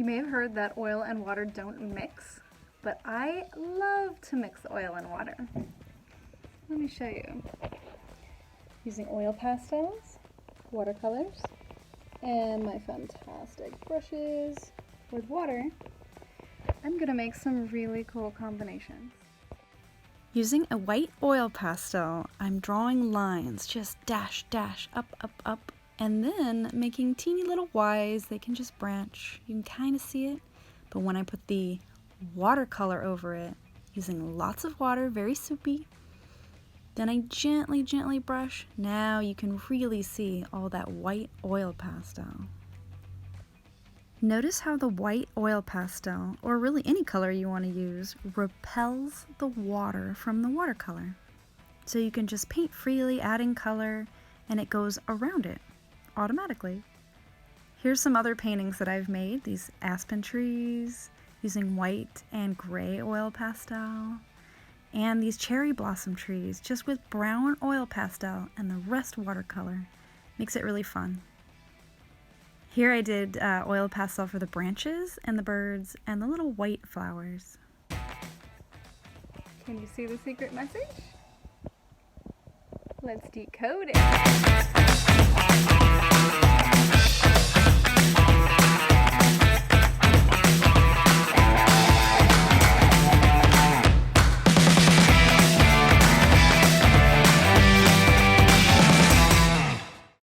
may have heard that oil and water don't mix, but I love to mix oil and water. Let me show you. Using oil pastels, watercolors, and my fantastic brushes with water, I'm gonna make some really cool combinations. Using a white oil pastel, I'm drawing lines, just dash, dash, up, up, up, and then making teeny little Ys. They can just branch. You can kind of see it, but when I put the watercolor over it, using lots of water, very soupy, then I gently, gently brush. Now you can really see all that white oil pastel. Notice how the white oil pastel, or really any color you want to use, repels the water from the watercolor. So you can just paint freely, adding color, and it goes around it automatically. Here's some other paintings that I've made. These aspen trees, using white and gray oil pastel. And these cherry blossom trees, just with brown oil pastel and the rest watercolor. Makes it really fun. Here I did oil pastel for the branches and the birds and the little white flowers. Can you see the secret message? Let's decode it.